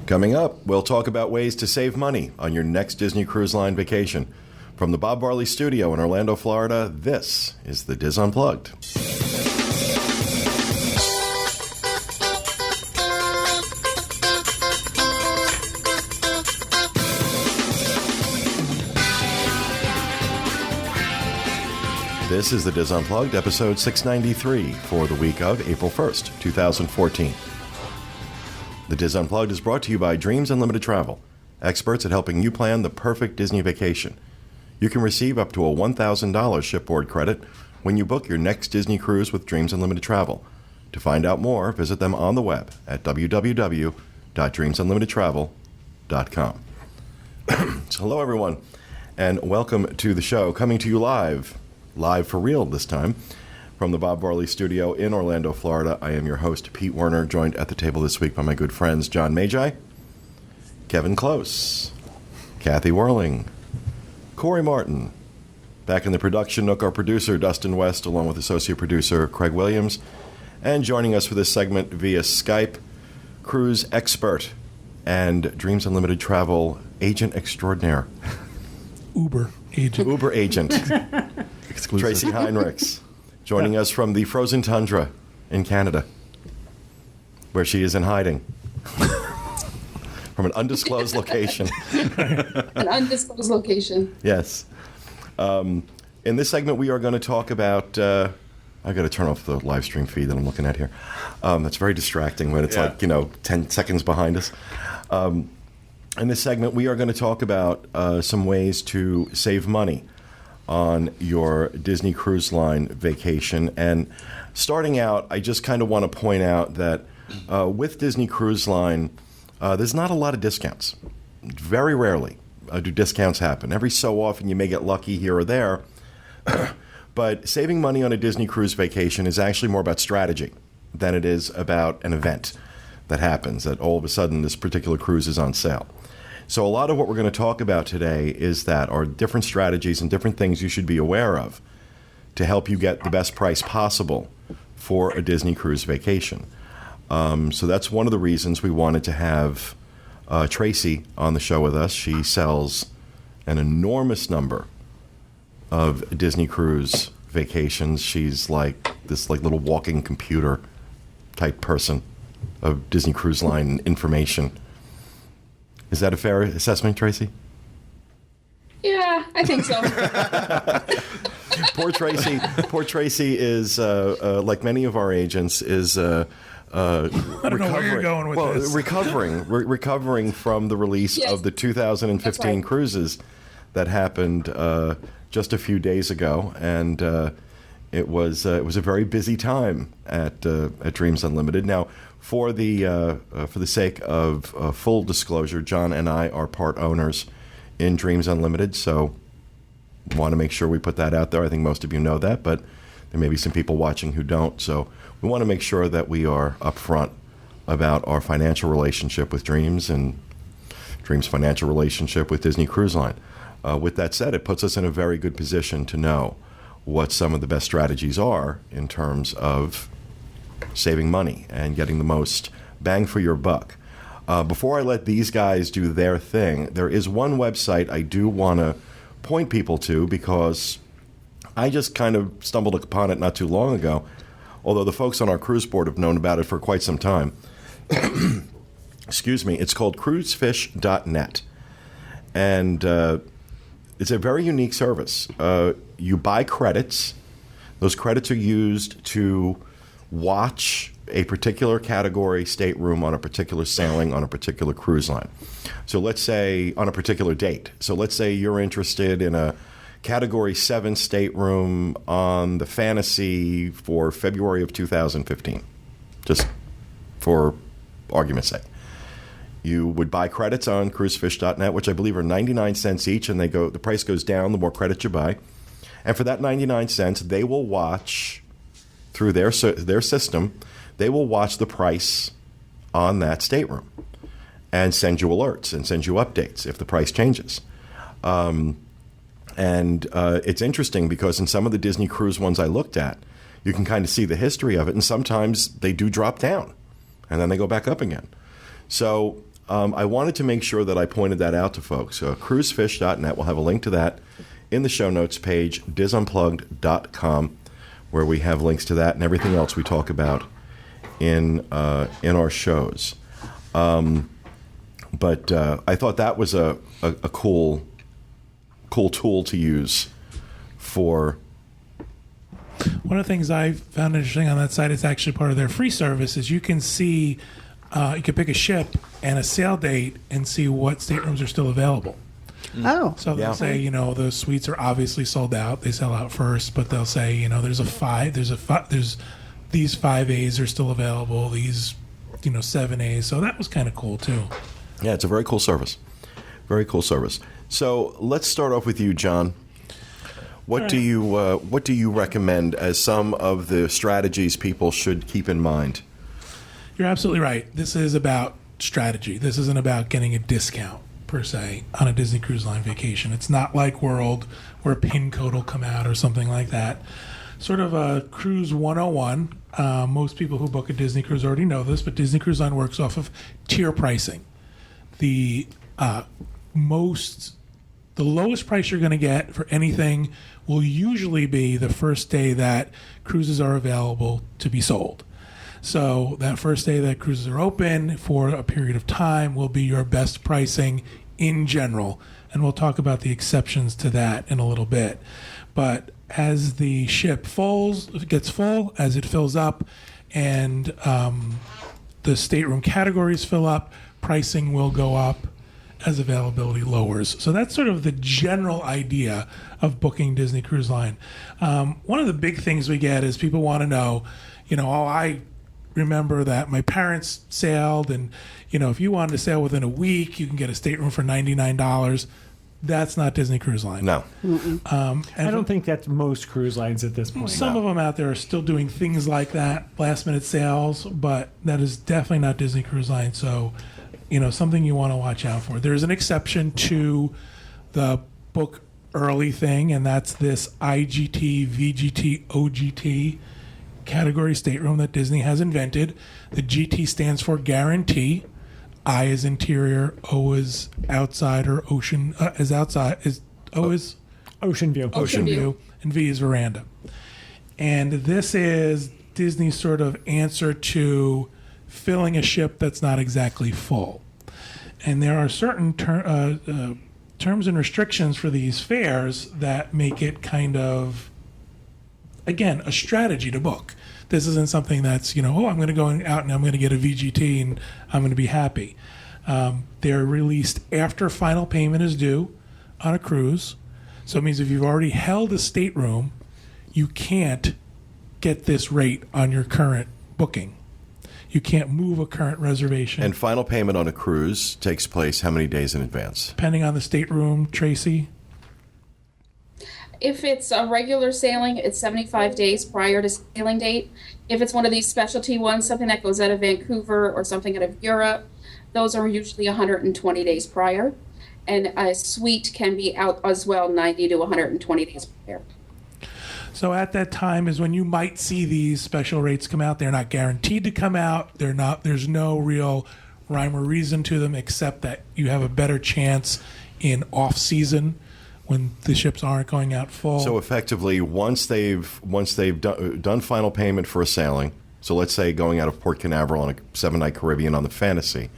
Coming up, we'll talk about ways to save money on your next Disney Cruise Line vacation. From the Bob Varley Studio in Orlando, Florida, this is the Diz Unplugged. This is the Diz Unplugged, episode 693 for the week of April 1st, 2014. The Diz Unplugged is brought to you by DreamsUnlimitedTravel, experts at helping you plan the perfect Disney vacation. You can receive up to a $1,000 shipboard credit when you book your next Disney cruise with DreamsUnlimitedTravel. To find out more, visit them on the web at www.DreamsUnlimitedTravel.com. So hello, everyone, and welcome to the show. Coming to you live for real this time, from the Bob Varley Studio in Orlando, Florida. I am your host, Pete Werner, joined at the table this week by my good friends John Magi, Kevin Close, Kathy Whirling, Corey Martin. Back in the production nook, our producer, Dustin West, along with associate producer Craig Williams. And joining us for this segment via Skype, cruise expert and Dreams Unlimited Travel agent extraordinaire. Uber agent. Tracy Heinrichs. Joining us from the frozen tundra in Canada, where she is in hiding from an undisclosed location. An undisclosed location. Yes. In this segment, we are going to talk about... I've got to turn off the live stream feed that I'm looking at here. That's very distracting when it's 10 seconds behind us. In this segment, we are going to talk about some ways to save money on your Disney Cruise Line vacation. And starting out, I just kind of want to point out that with Disney Cruise Line, there's not a lot of discounts. Very rarely do discounts happen. Every so often you may get lucky here or there. But saving money on a Disney cruise vacation is actually more about strategy than it is about an event that happens, that all of a sudden this particular cruise is on sale. So a lot of what we're going to talk about today is that are different strategies and different things you should be aware of to help you get the best price possible for a Disney cruise vacation. So that's one of the reasons we wanted to have Tracy on the show with us. She sells an enormous number of Disney cruise vacations. She's like this little walking computer type person of Disney Cruise Line information. Is that a fair assessment, Tracy? Yeah, I think so. Poor Tracy is, like many of our agents, is I don't know where you're going with this. recovering from the release of the 2015 cruises that happened just a few days ago, and it was a very busy time at Dreams Unlimited. Now, for the sake of full disclosure, John and I are part owners in Dreams Unlimited, so want to make sure we put that out there. I think most of you know that, but there may be some people watching who don't. So we want to make sure that we are upfront about our financial relationship with Dreams and Dreams' financial relationship with Disney Cruise Line. With that said, it puts us in a very good position to know what some of the best strategies are in terms of saving money and getting the most bang for your buck. Before I let these guys do their thing, there is one website I do want to point people to because I just kind of stumbled upon it not too long ago, although the folks on our cruise board have known about it for quite some time. Excuse me. It's called CruiseFish.net. And it's a very unique service. You buy credits. Those credits are used to watch a particular category stateroom on a particular sailing on a particular cruise line. So let's say on a particular date. So let's say you're interested in a Category 7 stateroom on the Fantasy for February of 2015, just for argument's sake. You would buy credits on CruiseFish.net, which I believe are 99 cents each, and the price goes down the more credits you buy. And for that 99 cents, they will watch through their system. They will watch the price on that stateroom and send you alerts and send you updates if the price changes. And it's interesting because in some of the Disney cruise ones I looked at, you can kind of see the history of it, and sometimes they do drop down, and then they go back up again. So I wanted to make sure that I pointed that out to folks. So cruisefish.net, we'll have a link to that in the show notes page, DCL.com, where we have links to that and everything else we talk about in our shows. But I thought that was a cool tool to use for. One of the things I found interesting on that site, it's actually part of their free service, is you can see, you can pick a ship and a sail date and see what staterooms are still available. Oh. So they'll say, the suites are obviously sold out. They sell out first, but they'll say, there's these 5As are still available, these, 7As. So that was kind of cool too. Yeah, it's a very cool service. Very cool service. So let's start off with you, John. What do you recommend as some of the strategies people should keep in mind? You're absolutely right. This is about strategy. This isn't about getting a discount per se on a Disney Cruise Line vacation. It's not like World where a pin code will come out or something like that. Sort of a Cruise 101. Most people who book a Disney cruise already know this, but Disney Cruise Line works off of tier pricing. The lowest price you're going to get for anything will usually be the first day that cruises are available to be sold. So that first day that cruises are open for a period of time will be your best pricing in general. And we'll talk about the exceptions to that in a little bit. But as the ship gets full, as it fills up, and the stateroom categories fill up, pricing will go up as availability lowers. So that's sort of the general idea of booking Disney Cruise Line. One of the big things we get is people want to know, I remember that my parents sailed, and, if you wanted to sail within a week, you can get a stateroom for $99. That's not Disney Cruise Line. No. I don't think that's most cruise lines at this point. Some of them out there are still doing things like that, last-minute sales, but that is definitely not Disney Cruise Line. So, something you want to watch out for. There's an exception to the book early thing, and that's this IGT, VGT, OGT category stateroom that Disney has invented. The GT stands for guarantee. I is interior, O is outside, or ocean is outside. O is ocean view. Ocean view, and V is veranda. And this is Disney's sort of answer to filling a ship that's not exactly full. And there are certain terms and restrictions for these fares that make it kind of, again, a strategy to book. This isn't something that's, I'm going to go out and I'm going to get a VGT and I'm going to be happy. They're released after final payment is due on a cruise. So it means if you've already held a stateroom, you can't get this rate on your current booking. You can't move a current reservation. And final payment on a cruise takes place how many days in advance? Depending on the stateroom, Tracy? If it's a regular sailing, it's 75 days prior to sailing date. If it's one of these specialty ones, something that goes out of Vancouver or something out of Europe, those are usually 120 days prior. And a suite can be out as well 90 to 120 days prior. So at that time is when you might see these special rates come out. They're not guaranteed to come out. There's no real rhyme or reason to them except that you have a better chance in off-season when the ships aren't going out full. So effectively, once they've done final payment for a sailing, so let's say going out of Port Canaveral on a 7-night Caribbean on the Fantasy,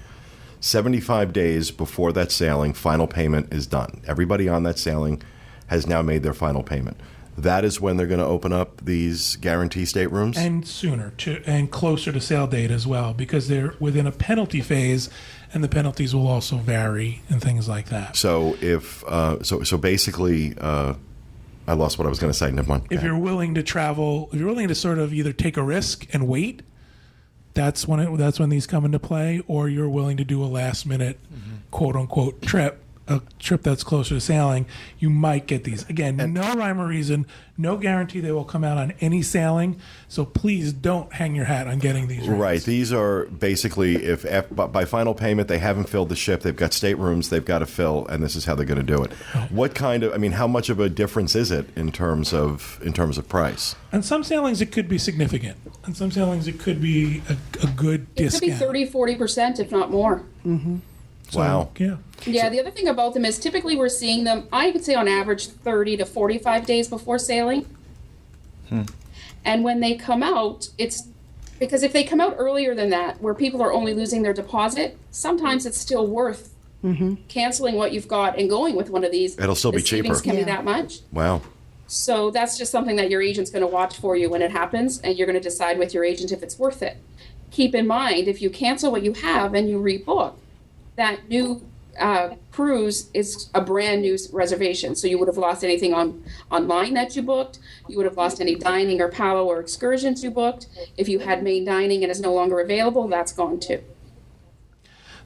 75 days before that sailing, final payment is done. Everybody on that sailing has now made their final payment. That is when they're going to open up these guarantee staterooms? And sooner, and closer to sail date as well, because they're within a penalty phase, and the penalties will also vary and things like that. So if so basically, I lost what I was going to say. Never mind. If you're willing to travel, if you're willing to sort of either take a risk and wait, that's when these come into play, or you're willing to do a last minute, quote unquote, trip. A trip that's closer to sailing, you might get these. Again, no rhyme or reason, no guarantee they will come out on any sailing, so please don't hang your hat on getting these rates. Right. These are basically, if by final payment they haven't filled the ship, they've got staterooms they've got to fill, and this is how they're going to do it. What kind of, how much of a difference is it in terms of price? On some sailings, it could be significant. On some sailings, it could be a good discount. It could be 30-40%, if not more. So, Wow. Yeah. Yeah, the other thing about them is typically we're seeing them, I would say on average, 30 to 45 days before sailing. And when they come out, it's because if they come out earlier than that, where people are only losing their deposit, sometimes it's still worth canceling what you've got and going with one of these. It'll still be The savings cheaper. can be that much. Wow. So that's just something that your agent's going to watch for you when it happens, and you're going to decide with your agent if it's worth it. Keep in mind, if you cancel what you have and you rebook, that new cruise is a brand new reservation. So you would have lost anything online that you booked. You would have lost any dining or powwow or excursions you booked. If you had main dining and is no longer available, that's gone too.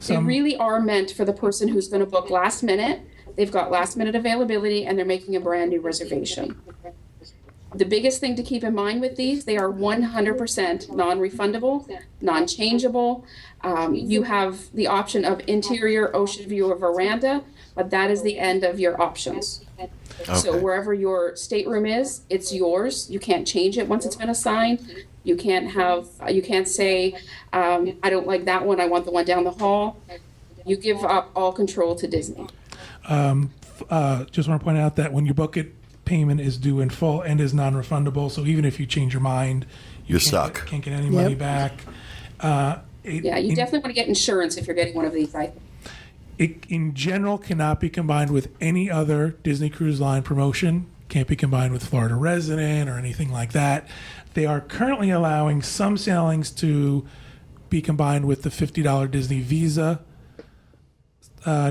They really are meant for the person who's going to book last minute. They've got last minute availability and they're making a brand new reservation. The biggest thing to keep in mind with these, they are 100% non-refundable, non-changeable. You have the option of interior, ocean view, or veranda, but that is the end of your options. So Okay. wherever your stateroom is, it's yours. You can't change it once it's been assigned. You can't say, I don't like that one, I want the one down the hall. You give up all control to Disney. Just want to point out that when you book it, payment is due in full and is non-refundable. So even if you change your mind, You're can't stuck. Can't get any money back. Yeah, you definitely want to get insurance if you're getting one of these, I think. It in general cannot be combined with any other Disney Cruise Line promotion. Can't be combined with Florida Resident or anything like that. They are currently allowing some sailings to be combined with the $50 Disney Visa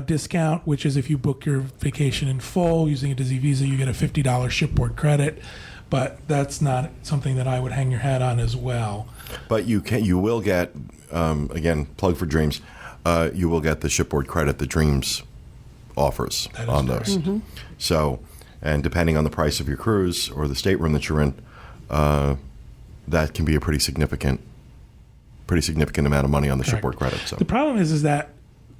discount, which is if you book your vacation in full using a Disney Visa, you get a $50 shipboard credit. But that's not something that I would hang your hat on as well. But you will get, again, plug for Dreams, you will get the shipboard credit that Dreams offers on those. So, and depending on the price of your cruise or the stateroom that you're in, that can be a pretty significant amount of money on the shipboard credit. So The problem is that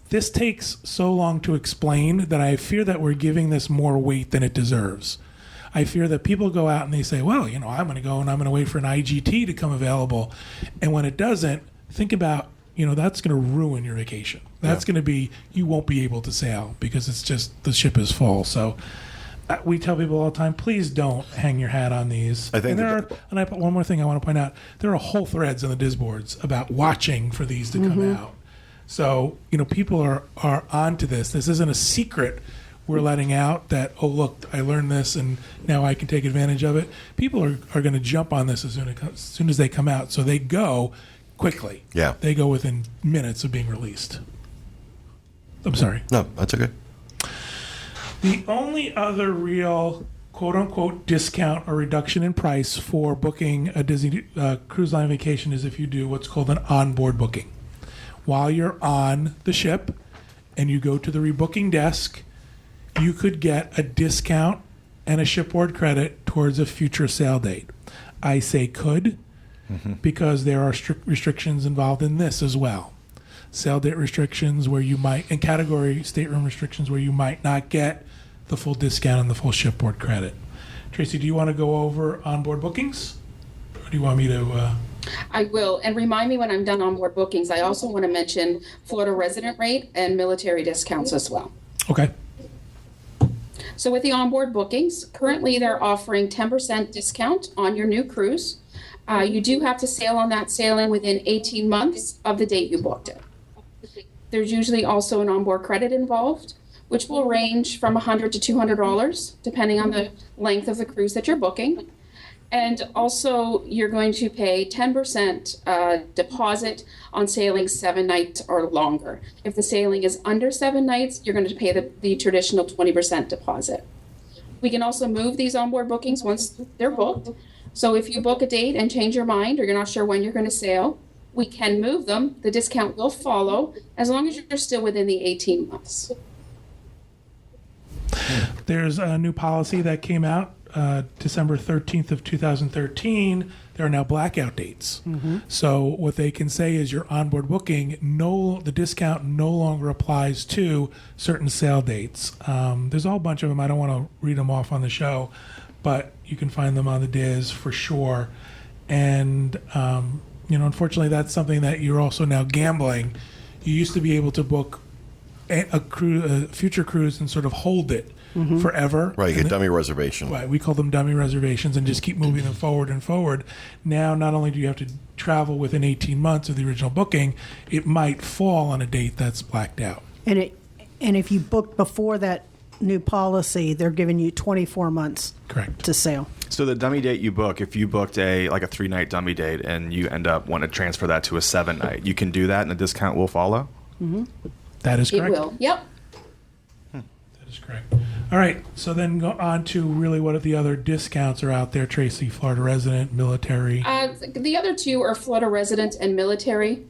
this takes so long to explain that I fear that we're giving this more weight than it deserves. I fear that people go out and they say, well, I'm going to go and I'm going to wait for an IGT to come available. And when it doesn't, think about, that's going to ruin your vacation. That's going to be, you won't be able to sail because it's just, the ship is full. So we tell people all the time, please don't hang your hat on these. I think one more thing I want to point out, there are whole threads on the Disboards about watching for these to come out. So, people are onto this. This isn't a secret we're letting out that, oh, look, I learned this and now I can take advantage of it. People are going to jump on this as soon as they come out. So they go quickly. Yeah. They go within minutes of being released. I'm sorry. no, that's okay. The only other real quote-unquote discount or reduction in price for booking a Disney Cruise Line vacation is if you do what's called an onboard booking. While you're on the ship and you go to the rebooking desk, you could get a discount and a shipboard credit towards a future sail date. I say could because there are strict restrictions involved in this as well. Sail date restrictions where you might, and category stateroom restrictions where you might not get the full discount and the full shipboard credit. Tracy, do you want to go over onboard bookings? Or do you want me to... I will. And remind me when I'm done on board bookings, I also want to mention Florida resident rate and military discounts as well. Okay. So with the onboard bookings, currently they're offering 10% discount on your new cruise. You do have to sail on that sailing within 18 months of the date you booked it. There's usually also an onboard credit involved, which will range from $100 to $200, depending on the length of the cruise that you're booking. And also, you're going to pay 10% deposit on sailing 7 nights or longer. If the sailing is under 7 nights, you're going to pay the traditional 20% deposit. We can also move these onboard bookings once they're booked. So if you book a date and change your mind or you're not sure when you're going to sail, we can move them. The discount will follow as long as you're still within the 18 months. There's a new policy that came out December 13th of 2013. There are now blackout dates. So what they can say is your onboard booking, the discount no longer applies to certain sail dates. There's a whole bunch of them. I don't want to read them off on the show, but you can find them on the DIS for sure. And, unfortunately, that's something that you're also now gambling. You used to be able to book a future cruise and sort of hold it forever. Right, you And get dummy reservation. Right, we call them dummy reservations and just keep moving them forward and forward. Now, not only do you have to travel within 18 months of the original booking, it might fall on a date that's blacked out. And if you book before that new policy, they're giving you 24 months Correct. to sail. So the dummy date you book, if you booked a 3-night dummy date and you end up wanting to transfer that to a 7-night, you can do that and the discount will follow? That is It correct. will. Yep. That is correct. All right, so then go on to really what the other discounts are out there, Tracy. Florida resident, military. The other two are Florida resident and military.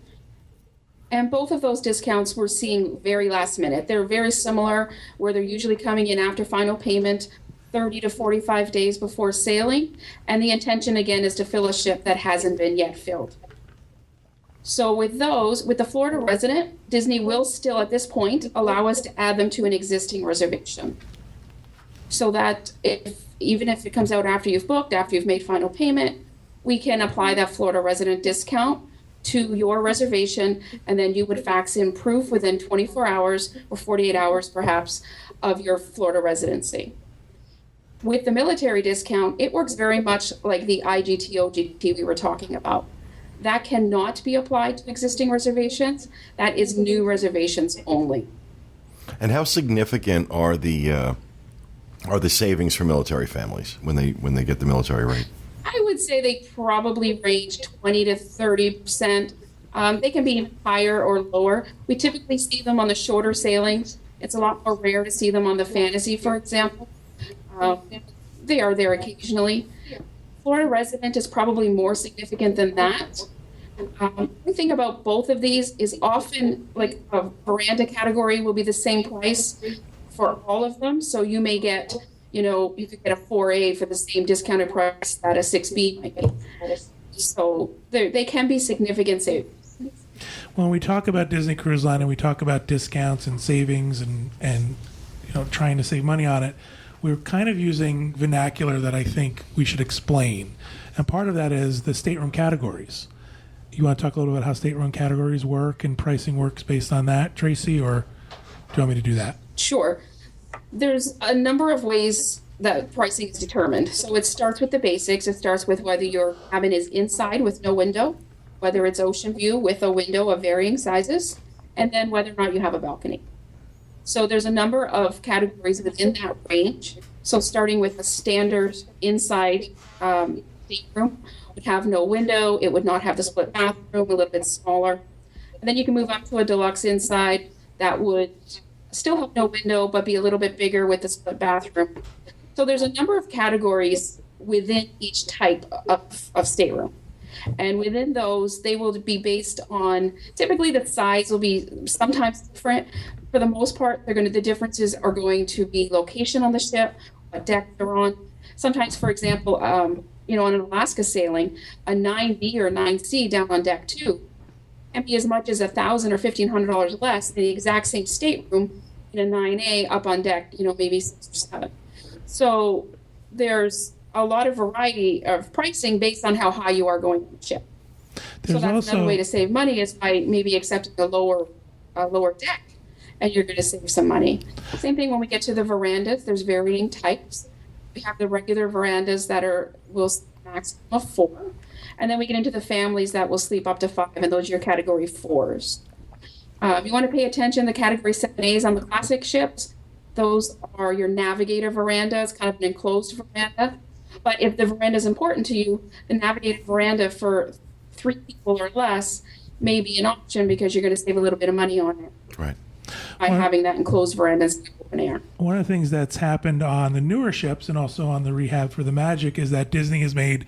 And both of those discounts we're seeing very last minute. They're very similar, where they're usually coming in after final payment, 30 to 45 days before sailing. And the intention, again, is to fill a ship that hasn't been yet filled. So with those, with the Florida resident, Disney will still, at this point, allow us to add them to an existing reservation. So that even if it comes out after you've booked, after you've made final payment, we can apply that Florida resident discount to your reservation, and then you would fax in proof within 24 hours or 48 hours perhaps of your Florida residency. With the military discount, it works very much like the IGT OGT we were talking about. That cannot be applied to existing reservations. That is new reservations only. And how significant are the savings for military families when they get the military rate? I would say they probably range 20 to 30%. They can be higher or lower. We typically see them on the shorter sailings. It's a lot more rare to see them on the Fantasy, for example. They are there occasionally. Florida resident is probably more significant than that. The thing about both of these is often like a veranda category will be the same price for all of them. So you may get, you could get a 4A for the same discounted price that a 6B might be. So they can be significant savings. When we talk about Disney Cruise Line and we talk about discounts and savings and trying to save money on it, we're kind of using vernacular that I think we should explain. And part of that is the stateroom categories. You want to talk a little bit about how stateroom categories work and pricing works based on that, Tracy, or do you want me to do that? Sure. There's a number of ways that pricing is determined. So it starts with the basics. It starts with whether your cabin is inside with no window, whether it's ocean view with a window of varying sizes, and then whether or not you have a balcony. So there's a number of categories within that range. So starting with a standard inside stateroom would have no window. It would not have the split bathroom, a little bit smaller. And then you can move up to a deluxe inside that would still have no window, but be a little bit bigger with the split bathroom. So there's a number of categories within each type of stateroom. And within those, they will be based on, typically the size will be sometimes different. For the most part, the differences are going to be location on the ship, what deck they're on. Sometimes, for example, on an Alaska sailing, a 9B or 9C down on deck 2 can be as much as $1,000 or $1,500 less than the exact same stateroom in a 9A up on deck, maybe 6 or 7. So there's a lot of variety of pricing based on how high you are going on the ship. So that's another way to save money is by maybe accepting a lower deck, and you're going to save some money. Same thing when we get to the verandas. There's varying types. We have the regular verandas that will maximum of 4, and then we get into the families that will sleep up to 5, and those are your category 4s. You want to pay attention. The category 7As on the classic ships, those are your navigator verandas, kind of an enclosed veranda. But if the veranda is important to you, the navigator veranda for 3 people or less may be an option because you're going to save a little bit of money on it. Right. By having that enclosed veranda instead of open air. One of the things that's happened on the newer ships and also on the rehab for the Magic is that Disney has made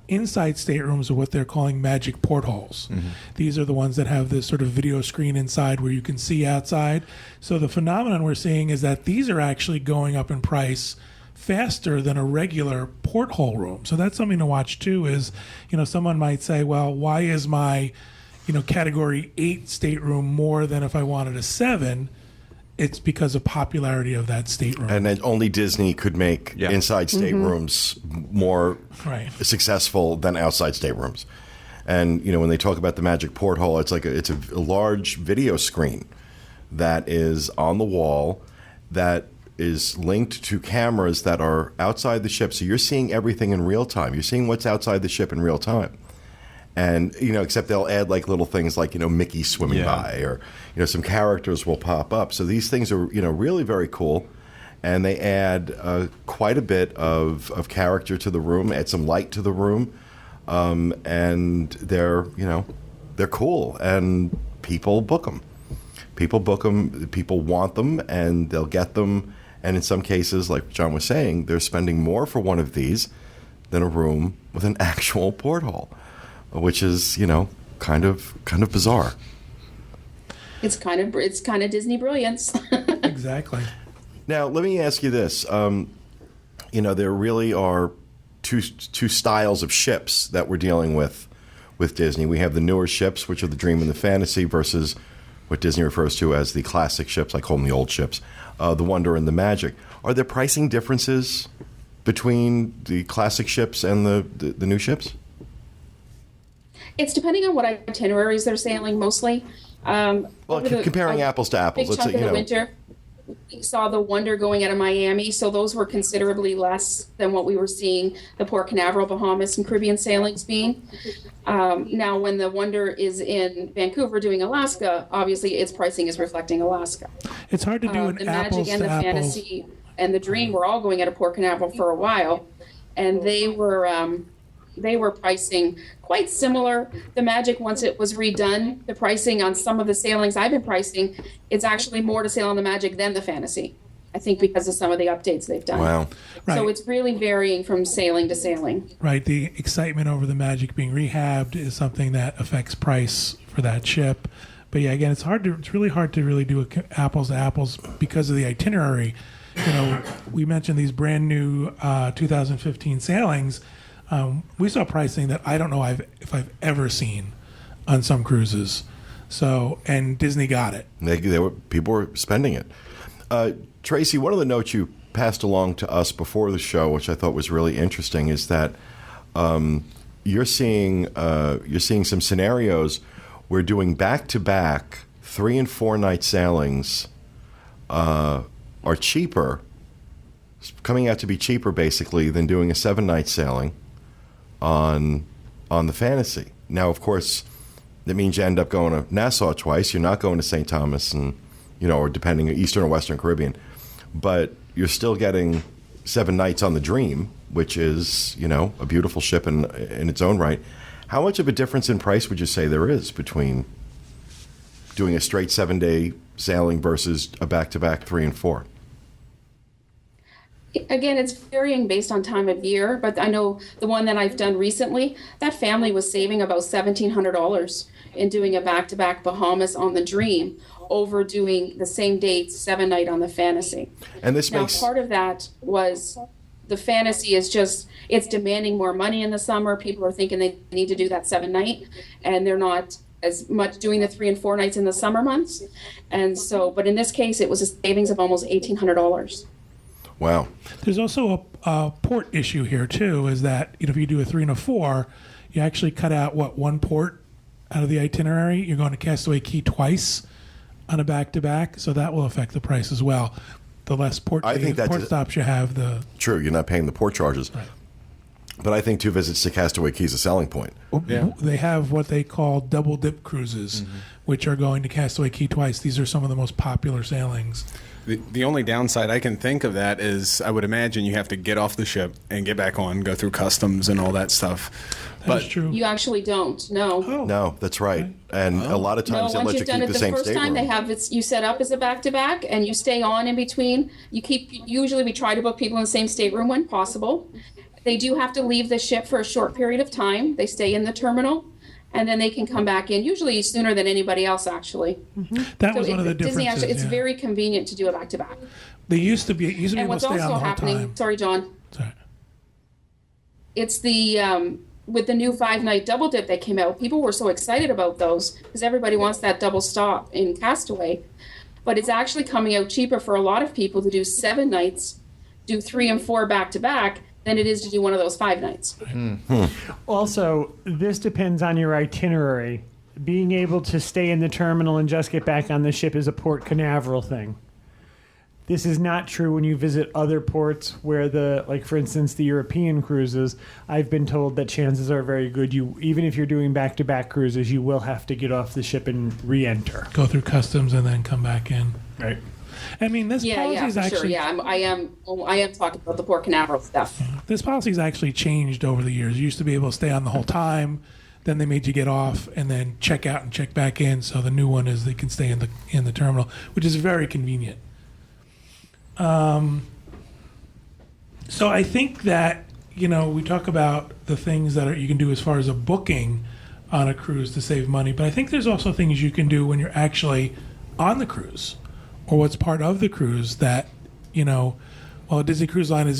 inside staterooms are what they're calling magic portholes. Mm-hmm. These are the ones that have this sort of video screen inside where you can see outside. So the phenomenon we're seeing is that these are actually going up in price faster than a regular porthole room. So that's something to watch too is, someone might say, well, why is my, category 8 stateroom more than if I wanted a 7? It's because of popularity of that stateroom. And then only Disney could make inside staterooms more successful than outside staterooms. And, when they talk about the magic porthole, it's like it's a large video screen that is on the wall that is linked to cameras that are outside the ship. So you're seeing everything in real time. You're seeing what's outside the ship in real time. And, except they'll add like little things like, Mickey swimming by, or, some characters will pop up. So these things are, really very cool. And they add quite a bit of character to the room, add some light to the room. And they're cool. And people book them. People book them, people want them, and they'll get them. And in some cases, like John was saying, they're spending more for one of these than a room with an actual porthole, which is, kind of bizarre. It's kind of Disney brilliance. Exactly. Now, let me ask you this. There really are two styles of ships that we're dealing with Disney. We have the newer ships, which are the Dream and the Fantasy, versus what Disney refers to as the classic ships. I call them the old ships, the Wonder and the Magic. Are there pricing differences between the classic ships and the new ships? It's depending on what itineraries they're sailing, mostly. Comparing apples to apples. Big chunk of the winter, we saw the Wonder going out of Miami, so those were considerably less than what we were seeing the Port Canaveral, Bahamas, and Caribbean sailings being. Now, when the Wonder is in Vancouver doing Alaska, obviously its pricing is reflecting Alaska. It's hard to do an the apples Magic and to the apples. Fantasy and the Dream were all going out of Port Canaveral for a while, and they were pricing quite similar. The Magic, once it was redone, the pricing on some of the sailings I've been pricing, it's actually more to sail on the Magic than the Fantasy. I think because of some of the updates they've done. Wow. So Right. it's really varying from sailing to sailing. Right. The excitement over the Magic being rehabbed is something that affects price for that ship. But yeah, again, it's really hard to really do apples to apples because of the itinerary. We mentioned these brand new 2015 sailings. We saw pricing that I don't know if I've ever seen on some cruises. So, and Disney got it. People were spending it. Tracy, one of the notes you passed along to us before the show, which I thought was really interesting, is that you're seeing some scenarios where doing back-to-back 3 and 4 night sailings are cheaper, coming out to be cheaper basically than doing a 7-night sailing on the Fantasy. Now, of course, that means you end up going to Nassau twice. You're not going to St. Thomas and or depending on Eastern or Western Caribbean, but you're still getting 7 nights on the Dream, which is a beautiful ship in its own right. How much of a difference in price would you say there is between doing a straight 7-day sailing versus a back-to-back 3 and 4? Again, it's varying based on time of year, but I know the one that I've done recently, that family was saving about $1,700 in doing a back-to-back Bahamas on the Dream over doing the same date 7-night on the Fantasy. And this Now, makes part of that was the Fantasy is it's demanding more money in the summer. People are thinking they need to do that 7-night, and they're not as much doing the 3 and 4 nights in the summer months. And so, but in this case, it was a savings of almost $1,800. Wow. There's also a port issue here too. Is that if you do a 3 and a 4, you actually cut out one port out of the itinerary. You're going to Castaway Cay twice on a back-to-back, so that will affect the price as well. The less port stops you have, the true. You're not paying the port charges. Right. But I think 2 visits to Castaway Cay is a selling point. Yeah. They have what they call double dip cruises, which are going to Castaway Cay twice. These are some of the most popular sailings. The only downside I can think of that is I would imagine you have to get off the ship and get back on, go through customs and all that stuff. That's true. You actually don't. No. Oh. No, that's right. And a lot of times they once let you you've done keep it the same first time, stateroom. they have you set up as a back-to-back, and you stay on in between. Usually we try to book people in the same stateroom when possible. They do have to leave the ship for a short period of time. They stay in the terminal, and then they can come back in, usually sooner than anybody else, actually. That was one of the Disney differences. it's very convenient to do a back-to-back. They used to be And able to what's stay on also the whole happening, time. sorry, John, Sorry. it's the with the new 5-night double dip that came out, people were so excited about those because everybody wants that double stop in Castaway. But it's actually coming out cheaper for a lot of people to do 7 nights, do 3 and 4 back-to-back, than it is to do one of those 5 nights. Also, this depends on your itinerary. being able to stay in the terminal and just get back on the ship is a Port Canaveral thing. This is not true when you visit other ports where like for instance, the European cruises, I've been told that chances are very good even if you're doing back-to-back cruises, you will have to get off the ship and re-enter. Go through customs and then come back in. Right. I mean, this policy is actually... Sure. Yeah, I am talking about the Port Canaveral stuff. This policy's actually changed over the years. You used to be able to stay on the whole time. Then they made you get off and then check out and check back in. So the new one is they can stay in the terminal, which is very convenient. So I think that, we talk about the things that you can do as far as a booking on a cruise to save money, but I think there's also things you can do when you're actually on the cruise or what's part of the cruise that, while a Disney Cruise Line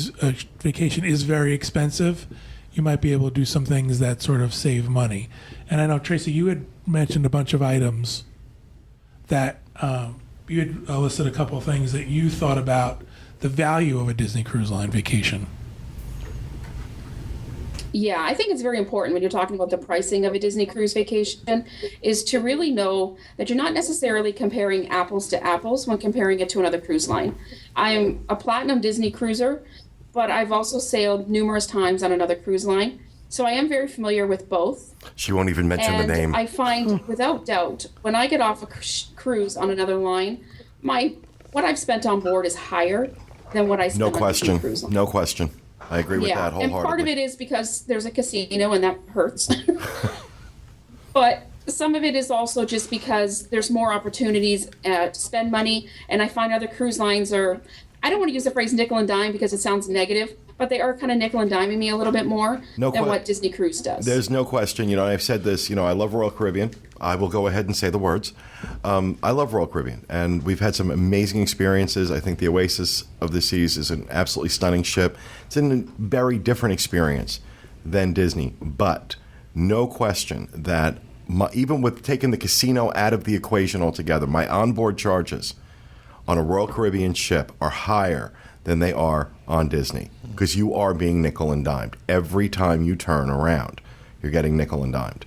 vacation is very expensive, you might be able to do some things that sort of save money. And I know, Tracy, you had mentioned a bunch of items that you had listed a couple of things that you thought about the value of a Disney Cruise Line vacation. Yeah, I think it's very important when you're talking about the pricing of a Disney cruise vacation is to really know that you're not necessarily comparing apples to apples when comparing it to another cruise line. I'm a Platinum Disney cruiser, but I've also sailed numerous times on another cruise line. So I am very familiar with both. She won't even mention the name. I find, without doubt, when I get off a cruise on another line, what I've spent on board is higher than what I spent on a Disney cruise line. No question. I agree with that wholeheartedly. And part of it is because there's a casino and that hurts. But some of it is also just because there's more opportunities to spend money. And I find other cruise lines are, I don't want to use the phrase nickel and dime because it sounds negative, but they are kind of nickel and diming me a little bit more than what Disney Cruise does. There's no question. I've said this, I love Royal Caribbean. I will go ahead and say the words. I love Royal Caribbean, and we've had some amazing experiences. I think the Oasis of the Seas is an absolutely stunning ship. It's a very different experience than Disney, but no question that even with taking the casino out of the equation altogether, my onboard charges on a Royal Caribbean ship are higher than they are on Disney because you are being nickel and dimed. Every time you turn around, you're getting nickel and dimed.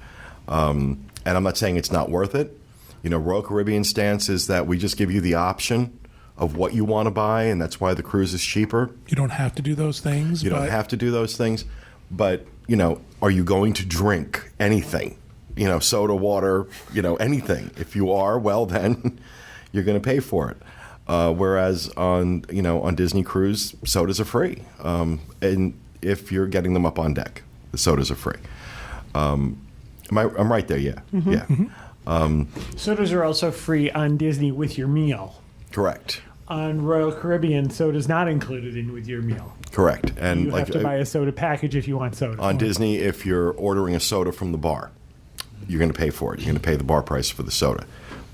And I'm not saying it's not worth it. Royal Caribbean's stance is that we just give you the option of what you want to buy, and that's why the cruise is cheaper. You don't have to do those things. You don't have to do those things. But, are you going to drink anything? Soda, water, anything. If you are, well, then you're going to pay for it. Whereas on Disney Cruise, sodas are free. And if you're getting them up on deck, the sodas are free. I'm right there, yeah. Mm-hmm. Yeah. Mm-hmm. Sodas are also free on Disney with your meal. Correct. On Royal Caribbean, soda's not included in with your meal. Correct. And you have to buy a soda package if you want soda. On Disney, if you're ordering a soda from the bar, you're going to pay for it. You're going to pay the bar price for the soda.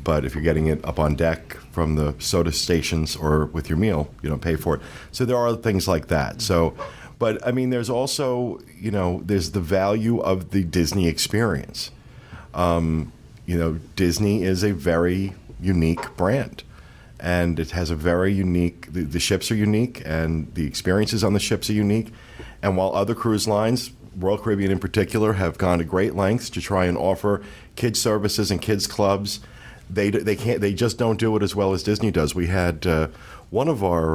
But if you're getting it up on deck from the soda stations or with your meal, you don't pay for it. So there are things like that. So, but I mean, there's also, there's the value of the Disney experience. Disney is a very unique brand. And it has a very unique, the ships are unique, and the experiences on the ships are unique. And while other cruise lines, Royal Caribbean in particular, have gone to great lengths to try and offer kids services and kids clubs, they just don't do it as well as Disney does. We had one of our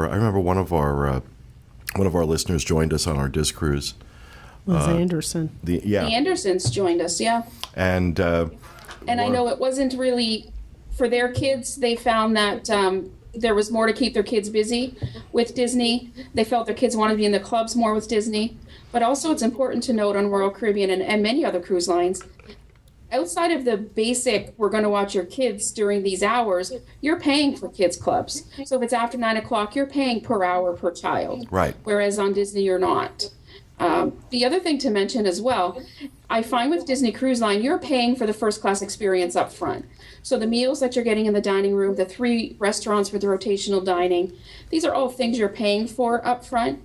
listeners joined us on our Dis Cruise. Liz Anderson. The Andersons joined us, yeah. And I know it wasn't really for their kids. They found that there was more to keep their kids busy with Disney. They felt their kids wanted to be in the clubs more with Disney. But also it's important to note on Royal Caribbean and many other cruise lines, outside of the basic, we're going to watch your kids during these hours, you're paying for kids clubs. So if it's after 9 o'clock, you're paying per hour per child. Right. Whereas on Disney, you're not. The other thing to mention as well, I find with Disney Cruise Line, you're paying for the first class experience up front. So the meals that you're getting in the dining room, the 3 restaurants with the rotational dining, these are all things you're paying for up front.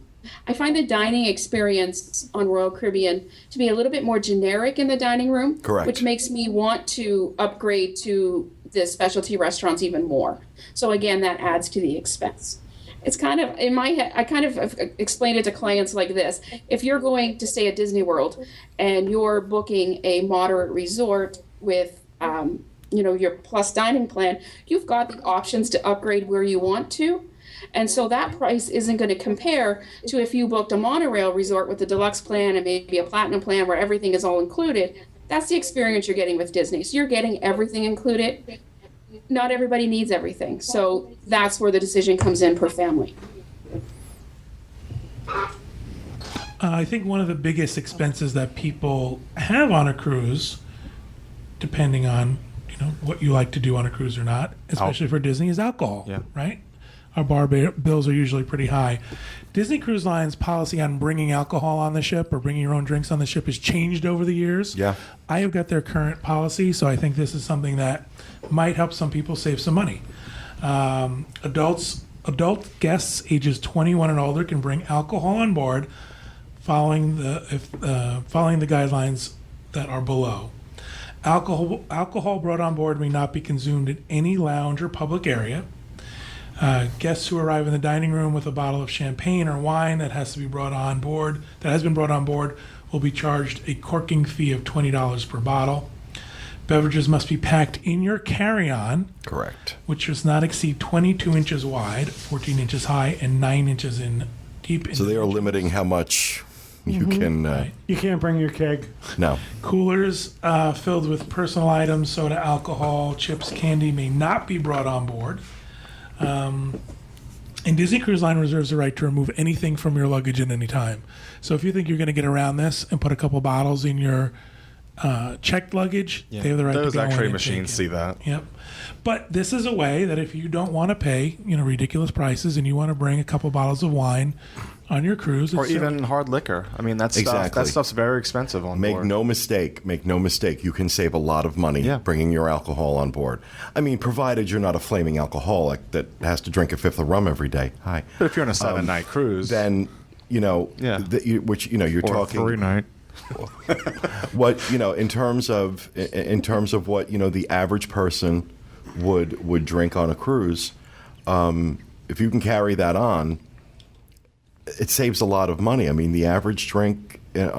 I find the dining experience on Royal Caribbean to be a little bit more generic in the dining room. Correct. Which makes me want to upgrade to the specialty restaurants even more. So again, that adds to the expense. It's kind of, in my head, I kind of explained it to clients like this. If you're going to stay at Disney World and you're booking a moderate resort with your plus dining plan, you've got the options to upgrade where you want to. And so that price isn't going to compare to if you booked a monorail resort with a deluxe plan and maybe a platinum plan where everything is all included. That's the experience you're getting with Disney. So you're getting everything included. Not everybody needs everything. So that's where the decision comes in per family. I think one of the biggest expenses that people have on a cruise, depending on what you like to do on a cruise or not, especially for Disney, is alcohol. Yeah. Right? Our bar bills are usually pretty high. Disney Cruise Line's policy on bringing alcohol on the ship or bringing your own drinks on the ship has changed over the years. Yeah. I have got their current policy, so I think this is something that might help some people save some money. Adult guests ages 21 and older can bring alcohol on board, following the guidelines that are below. Alcohol brought on board may not be consumed in any lounge or public area. Guests who arrive in the dining room with a bottle of champagne or wine that has been brought on board, will be charged a corking fee of $20 per bottle. Beverages must be packed in your carry-on, Correct. which does not exceed 22 inches wide, 14 inches high, and 9 inches in deep. So they are limiting how much you can. Right. You can't bring your keg. No. Coolers filled with personal items, soda, alcohol, chips, candy may not be brought on board. And Disney Cruise Line reserves the right to remove anything from your luggage at any time. So if you think you're going to get around this and put a couple bottles in your checked luggage, they have the right to Those go in X-ray and machines take see it. that. Yep. But this is a way that if you don't want to pay, ridiculous prices and you want to bring a couple bottles of wine on your cruise, Or it's even hard liquor. I mean, Exactly. that stuff's very expensive on Make board. no mistake. You can save a lot of money Yeah. bringing your alcohol on board. I mean, provided you're not a flaming alcoholic that has to drink a fifth of rum every day. Hi. But if you're on a 7-night cruise, Then, Yeah. you're or talking 3-night. what in terms of what the average person would drink on a cruise. If you can carry that on, it saves a lot of money. I mean, the average drink at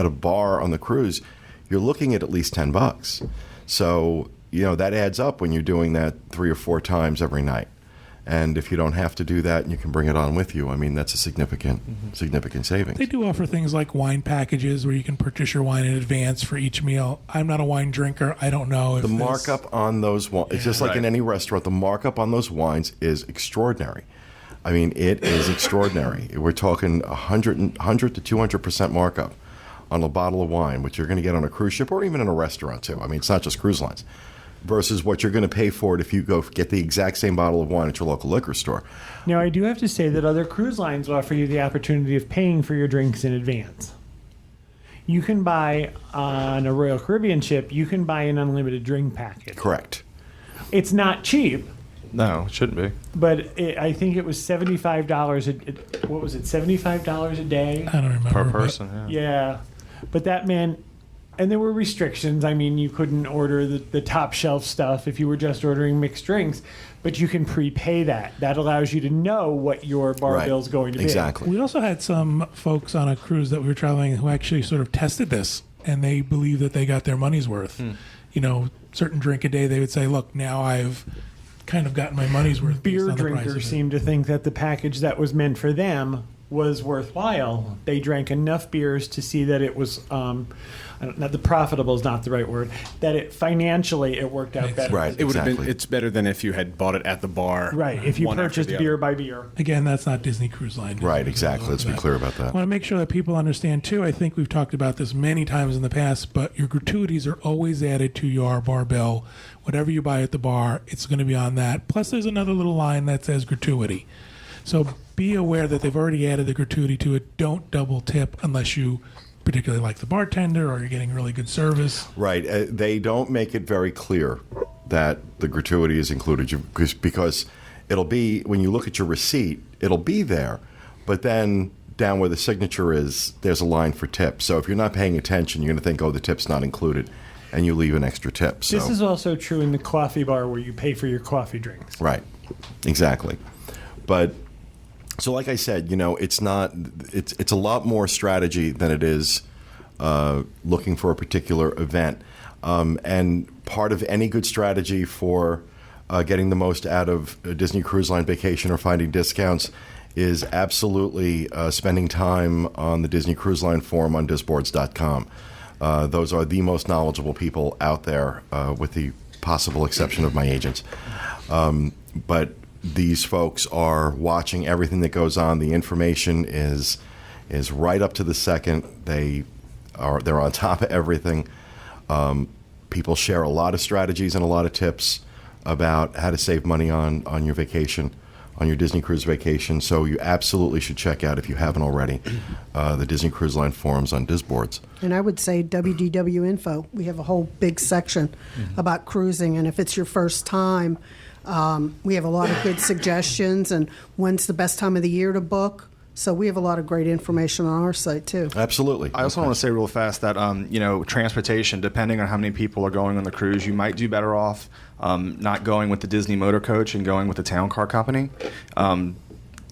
a bar on the cruise, you're looking at least $10. So that adds up when you're doing that 3 or 4 times every night. And if you don't have to do that and you can bring it on with you, I mean, that's a significant savings. They do offer things like wine packages where you can purchase your wine in advance for each meal. I'm not a wine drinker. I don't know if The markup on those wines, it's just like in any restaurant, the markup on those wines is extraordinary. I mean, it is extraordinary. We're talking 100 to 200% markup on a bottle of wine, which you're going to get on a cruise ship or even in a restaurant too. I mean, it's not just cruise lines. Versus what you're going to pay for it if you go get the exact same bottle of wine at your local liquor store. Now, I do have to say that other cruise lines offer you the opportunity of paying for your drinks in advance. You can buy on a Royal Caribbean ship, you can buy an unlimited drink package. Correct. It's not cheap, No, it shouldn't be. but I think it was $75. What was it? $75 a day. I don't remember. Per but person, yeah. Yeah, but that meant, and there were restrictions. I mean, you couldn't order the top shelf stuff if you were just ordering mixed drinks, but you can prepay that. That allows you to know what your bar Right. bill's going to be. Exactly. We also had some folks on a cruise that we were traveling who actually sort of tested this, and they believe that they got their money's worth. Certain drink a day, they would say, look, now I've kind of gotten my money's worth. based Beer on the price of drinkers it. seem to think that the package that was meant for them was worthwhile. They drank enough beers to see that it was, not the profitable is not the right word, that it financially it worked out better. Right. It would have been. Exactly. It's better than if you had bought it at the bar. Right, if you one after purchased the beer other. by beer. Again, that's not Disney Cruise Line. Right, exactly. Let's be clear about I that. want to make sure that people understand, too. I think we've talked about this many times in the past, but your gratuities are always added to your bar bill. Whatever you buy at the bar, it's going to be on that. Plus, there's another little line that says gratuity. So be aware that they've already added the gratuity to it. Don't double tip unless you particularly like the bartender or you're getting really good service. Right. They don't make it very clear that the gratuity is included because it'll be, when you look at your receipt, it'll be there. But then down where the signature is, there's a line for tips. So if you're not paying attention, you're going to think, oh, the tip's not included, and you leave an extra tip. So. This is also true in the coffee bar where you pay for your coffee drinks. Right. Exactly. But so like I said, it's a lot more strategy than it is looking for a particular event. And part of any good strategy for getting the most out of a Disney Cruise Line vacation or finding discounts is absolutely spending time on the Disney Cruise Line forum on disboards.com. Those are the most knowledgeable people out there, with the possible exception of my agents. But these folks are watching everything that goes on. The information is right up to the second. They're on top of everything. People share a lot of strategies and a lot of tips about how to save money on your vacation, on your Disney Cruise vacation. So you absolutely should check out, if you haven't already, the Disney Cruise Line forums on Disboards. And I would say WDW Info. We have a whole big section about cruising, and if it's your first time, we have a lot of good suggestions and when's the best time of the year to book. So we have a lot of great information on our site, too. Absolutely. I also want to say real fast that, transportation, depending on how many people are going on the cruise, you might do better off not going with the Disney motor coach and going with the town car company.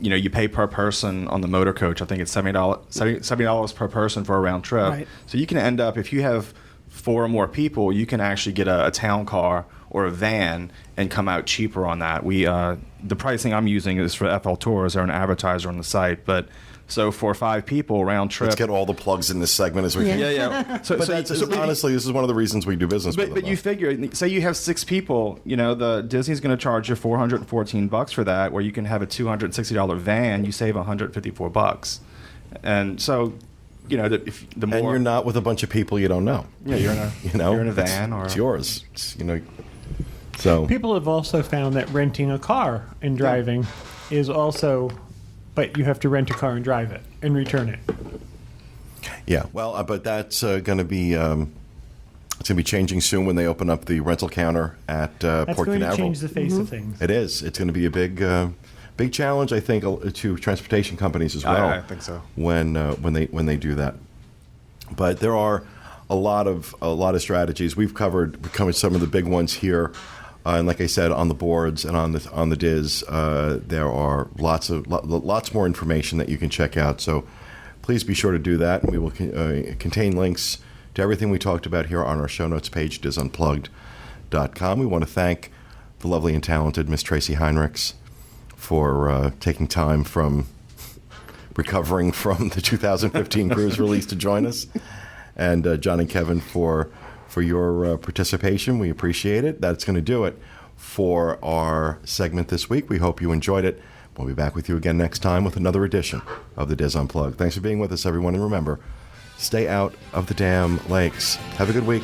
You pay per person on the motor coach. I think it's $70 per person for a round trip. Right. So you can end up, if you have 4 or more people, you can actually get a town car or a van and come out cheaper on that. The pricing I'm using is for FL Tours. They're an advertiser on the site, but so for 5 people round trip. Let's get all the plugs in this segment as we can. Yeah. Honestly, this is one of the reasons we do business with them. But you figure, say you have 6 people, the Disney's going to charge you $414 for that, where you can have a $260 van, you save $154. And so, the more. And you're not with a bunch of people you don't know. Yeah, you're in a van, or it's yours. So People have also found that renting a car and driving is also, but you have to rent a car and drive it and return it. yeah, well, but that's going to be it's going to be changing soon when they open up the rental counter at That's Port going Canaveral. to change the face of things. It is. It's going to be a big challenge, I think, to transportation companies as well. I think so. When they do that, but there are a lot of strategies. We've covered some of the big ones here, and like I said, on the boards and on the Diz, there are lots more information that you can check out. So please be sure to do that, and we will contain links to everything we talked about here on our show notes page, DizUnplugged.com. We want to thank the lovely and talented Miss Tracy Heinrichs for taking time from recovering from the 2015 cruise release to join us, and John and Kevin for your participation. We appreciate it. That's going to do it for our segment this week. We hope you enjoyed it. We'll be back with you again next time with another edition of the Diz Unplugged. Thanks for being with us, everyone, and remember, stay out of the damn lakes. Have a good week.